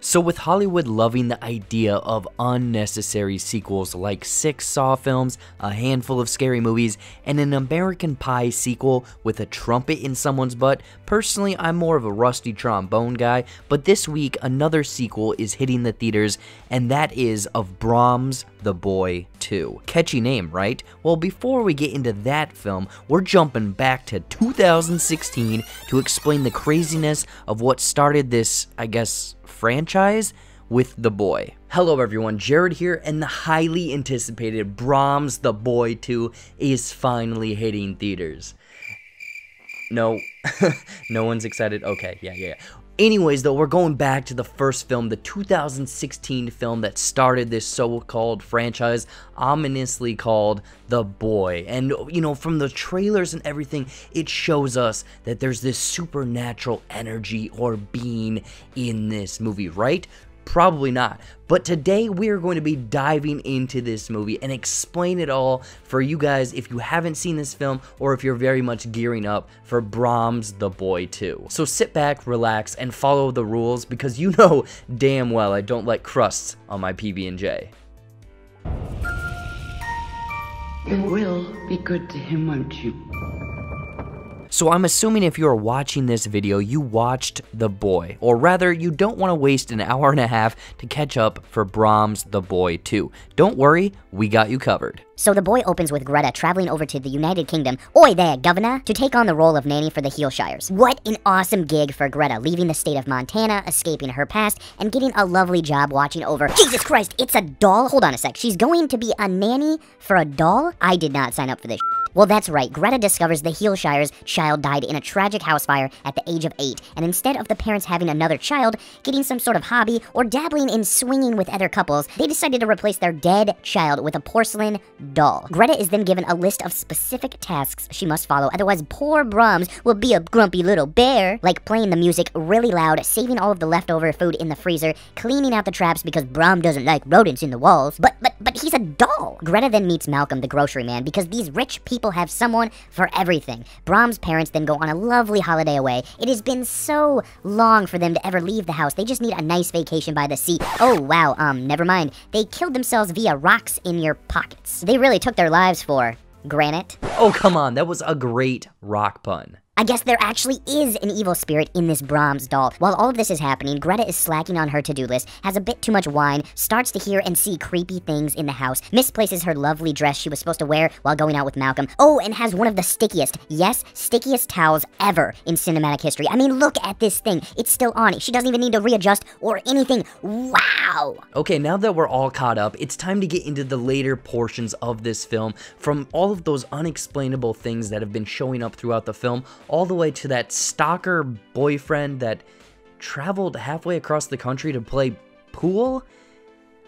So with Hollywood loving the idea of unnecessary sequels like 6 Saw films, a handful of scary movies, and an American Pie sequel with a trumpet in someone's butt, personally I'm more of a rusty trombone guy, but this week another sequel is hitting the theaters, and that is of Brahms The Boy 2. Catchy name, right? Well, before we get into that film, we're jumping back to 2016 to explain the craziness of what started this, I guess, franchise with The Boy. Hello everyone, Jared here, and the highly anticipated Brahms The Boy 2 is finally hitting theaters. No, no one's excited? Okay, yeah. Anyways, though, we're going back to the first film, the 2016 film that started this so-called franchise, ominously called The Boy. And, you know, from the trailers and everything, it shows us that there's this supernatural energy or being in this movie, right? Probably not. But today we are going to be diving into this movie and explain it all for you guys if you haven't seen this film or if you're very much gearing up for Brahms The Boy 2. So sit back, relax, and follow the rules because you know damn well I don't like crusts on my PB&J. You will be good to him, won't you? So I'm assuming if you're watching this video, you watched The Boy, or rather, you don't want to waste an hour and a half to catch up for Brahms The Boy 2. Don't worry, we got you covered. So The Boy opens with Greta traveling over to the United Kingdom, oi there, governor, to take on the role of nanny for the Heelshires. What an awesome gig for Greta, leaving the state of Montana, escaping her past, and getting a lovely job watching over, Jesus Christ, it's a doll? Hold on a sec, she's going to be a nanny for a doll? I did not sign up for this. Well, that's right, Greta discovers the Heelshire's child died in a tragic house fire at the age of 8, and instead of the parents having another child, getting some sort of hobby, or dabbling in swinging with other couples, they decided to replace their dead child with a porcelain doll. Greta is then given a list of specific tasks she must follow, otherwise poor Brahms will be a grumpy little bear, like playing the music really loud, saving all of the leftover food in the freezer, cleaning out the traps because Brahm doesn't like rodents in the walls, but he's a doll! Greta then meets Malcolm, the grocery man, because these rich people have someone for everything. Brahm's parents then go on a lovely holiday away. It has been so long for them to ever leave the house. They just need a nice vacation by the sea. Oh, wow, never mind. They killed themselves via rocks in your pockets. They really took their lives for granite. Oh, come on, that was a great rock pun. I guess there actually is an evil spirit in this Brahms doll. While all of this is happening, Greta is slacking on her to-do list, has a bit too much wine, starts to hear and see creepy things in the house, misplaces her lovely dress she was supposed to wear while going out with Malcolm. Oh, and has one of the stickiest, yes, stickiest towels ever in cinematic history. I mean, look at this thing. It's still on. She doesn't even need to readjust or anything. Wow! Okay, now that we're all caught up, it's time to get into the later portions of this film, from all of those unexplainable things that have been showing up throughout the film, all the way to that stalker boyfriend that traveled halfway across the country to play pool.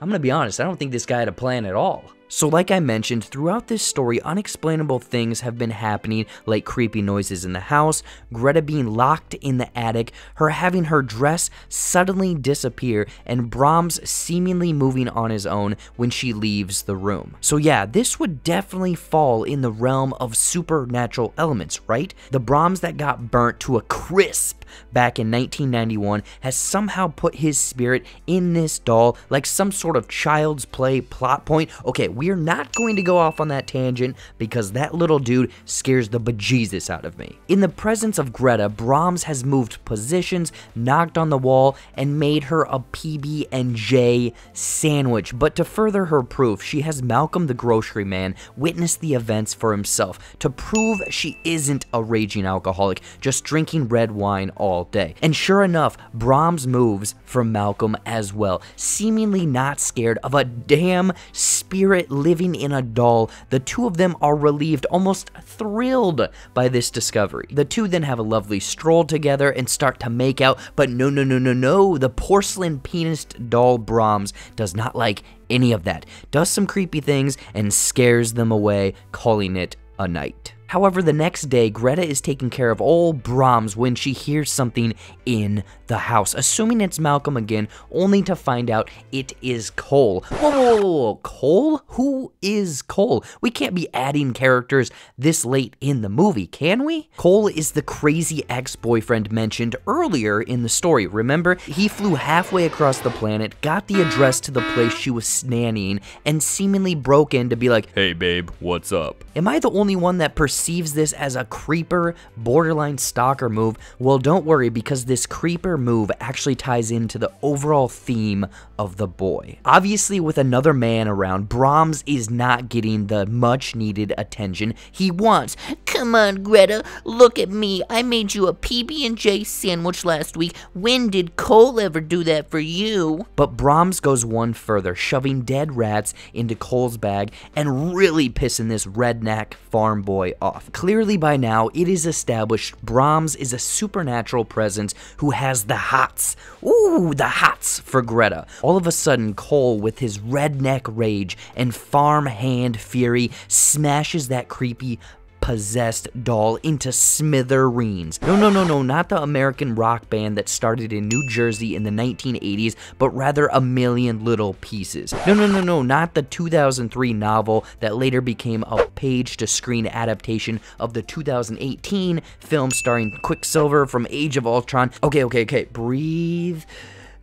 I'm gonna be honest, I don't think this guy had a plan at all. So like I mentioned, throughout this story, unexplainable things have been happening, like creepy noises in the house, Greta being locked in the attic, her having her dress suddenly disappear, and Brahms seemingly moving on his own when she leaves the room. So yeah, this would definitely fall in the realm of supernatural elements, right? The Brahms that got burnt to a crisp back in 1991 has somehow put his spirit in this doll like some sort of child's play plot point. Okay, we're not going to go off on that tangent because that little dude scares the bejesus out of me. In the presence of Greta, Brahms has moved positions, knocked on the wall, and made her a PB&J sandwich. But to further her proof, she has Malcolm the grocery man witness the events for himself to prove she isn't a raging alcoholic, just drinking red wine all day. And sure enough, Brahms moves for Malcolm as well, seemingly not scared of a damn spirit living in a doll. The two of them are relieved, almost thrilled by this discovery. The two then have a lovely stroll together and start to make out, but no, the porcelain penis doll Brahms does not like any of that, does some creepy things, and scares them away, calling it a night. However, the next day, Greta is taking care of old Brahms when she hears something in the house, assuming it's Malcolm again, only to find out it is Cole. Whoa, Cole? Who is Cole? We can't be adding characters this late in the movie, can we? Cole is the crazy ex-boyfriend mentioned earlier in the story. Remember, he flew halfway across the planet, got the address to the place she was nannying, and seemingly broke in to be like, "Hey babe, what's up?" Am I the only one that perceives this as a creeper, borderline stalker move? Well, don't worry, because this creeper move actually ties into the overall theme of the boy. Obviously, with another man around, Brahms is not getting the much needed attention he wants. Come on, Greta, look at me. I made you a PB&J sandwich last week. When did Cole ever do that for you? But Brahms goes one further, shoving dead rats into Cole's bag and really pissing this redneck farm boy off. Clearly by now, it is established Brahms is a supernatural presence who has the hots. Ooh, the hots for Greta. All of a sudden, Cole, with his redneck rage and farm hand fury, smashes that creepy possessed doll into smithereens. No, not the American rock band that started in New Jersey in the 1980s, but rather A Million Little Pieces. No, not the 2003 novel that later became a page-to-screen adaptation of the 2018 film starring Quicksilver from Age of Ultron. Okay, breathe.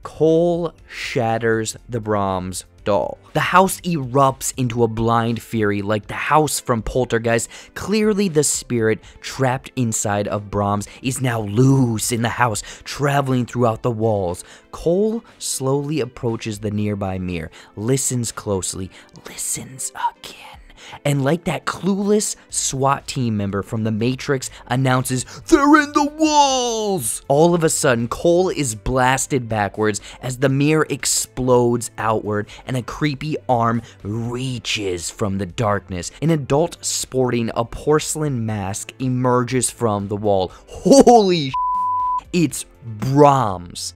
Cole shatters the Brahms doll. The house erupts into a blind fury like the house from Poltergeist. Clearly the spirit trapped inside of Brahms is now loose in the house, traveling throughout the walls. Cole slowly approaches the nearby mirror, listens closely, listens again. And like that clueless SWAT team member from The Matrix announces, "They're in the walls!" All of a sudden, Cole is blasted backwards as the mirror explodes outward and a creepy arm reaches from the darkness. An adult sporting a porcelain mask emerges from the wall. Holy it's Brahms.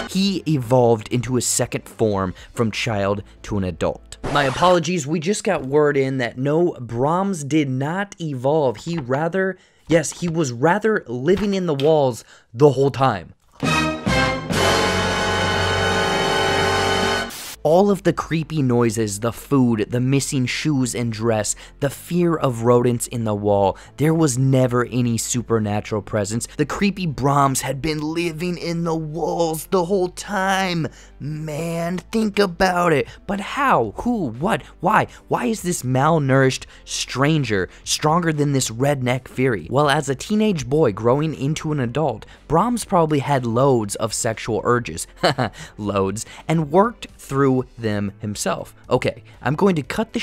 He evolved into a second form from child to an adult. My apologies, we just got word in that no, Brahms did not evolve. He was rather living in the walls the whole time. All of the creepy noises, the food, the missing shoes and dress, the fear of rodents in the wall, there was never any supernatural presence. The creepy Brahms had been living in the walls the whole time. Man, think about it. But how? Who? What? Why? Why is this malnourished stranger stronger than this redneck fury? Well, as a teenage boy growing into an adult, Brahms probably had loads of sexual urges, loads, and worked through them himself. Okay, I'm going to cut the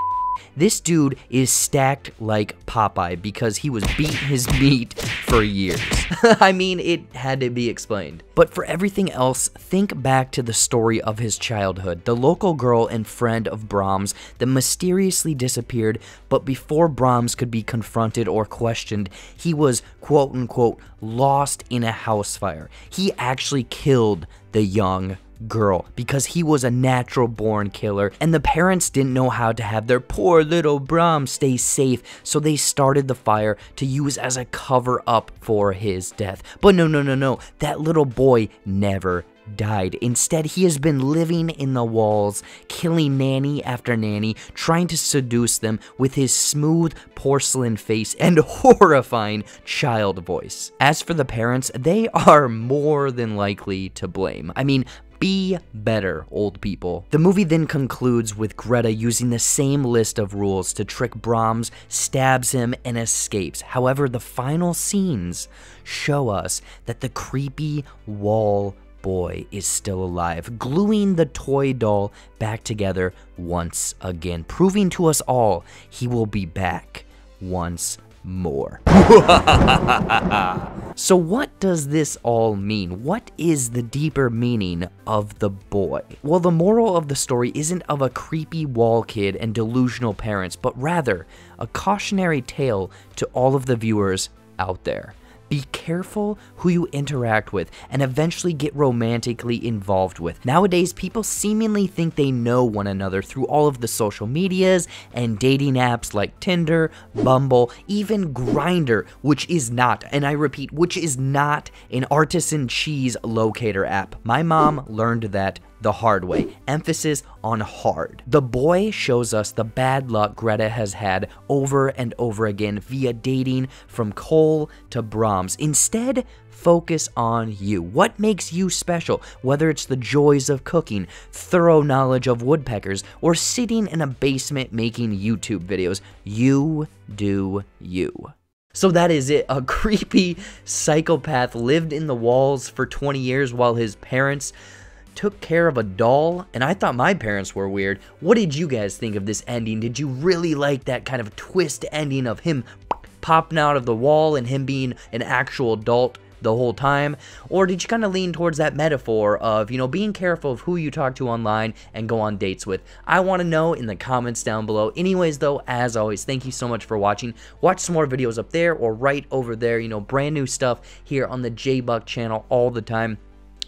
This dude is stacked like Popeye because he was beating his meat for years. I mean, it had to be explained. But for everything else, think back to the story of his childhood. The local girl and friend of Brahms that mysteriously disappeared, but before Brahms could be confronted or questioned, he was quote-unquote lost in a house fire. He actually killed the young girl because he was a natural born killer, and the parents didn't know how to have their poor little Brahm stay safe, so they started the fire to use as a cover up for his death. But no, that little boy never died. Instead, he has been living in the walls, killing nanny after nanny, trying to seduce them with his smooth porcelain face and horrifying child voice. As for the parents, they are more than likely to blame. I mean, be better, old people. The movie then concludes with Greta using the same list of rules to trick Brahms, stabs him, and escapes. However, the final scenes show us that the creepy wall boy is still alive, gluing the toy doll back together once again, proving to us all he will be back once more. So what does this all mean? What is the deeper meaning of the boy? Well, the moral of the story isn't of a creepy wall kid and delusional parents, but rather a cautionary tale to all of the viewers out there. Be careful who you interact with and eventually get romantically involved with. Nowadays, people seemingly think they know one another through all of the social medias and dating apps like Tinder, Bumble, even Grindr, which is not, and I repeat, which is not an artisan cheese locator app. My mom learned that the hard way. Emphasis on hard. The boy shows us the bad luck Greta has had over and over again via dating from Cole to Brahms. Instead, focus on you. What makes you special? Whether it's the joys of cooking, thorough knowledge of woodpeckers, or sitting in a basement making YouTube videos. You do you. So that is it. A creepy psychopath lived in the walls for 20 years while his parents took care of a doll, and I thought my parents were weird. What did you guys think of this ending? Did you really like that kind of twist ending of him popping out of the wall and him being an actual adult the whole time? Or did you kind of lean towards that metaphor of, you know, being careful of who you talk to online and go on dates with? I want to know in the comments down below. Anyways though, as always, thank you so much for watching. Watch some more videos up there or right over there. You know, brand new stuff here on the JBuck channel all the time.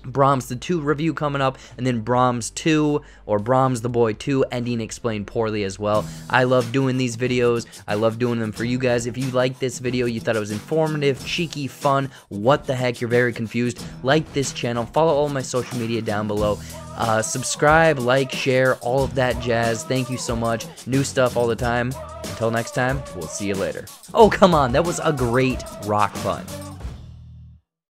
Brahms the 2 review coming up, and then Brahms 2, or Brahms the Boy 2, ending explained poorly as well. I love doing these videos. I love doing them for you guys. If you liked this video, you thought it was informative, cheeky, fun, what the heck, you're very confused, like this channel, follow all my social media down below. Subscribe, like, share, all of that jazz. Thank you so much. New stuff all the time. Until next time, we'll see you later. Oh, come on, that was a great rock pun.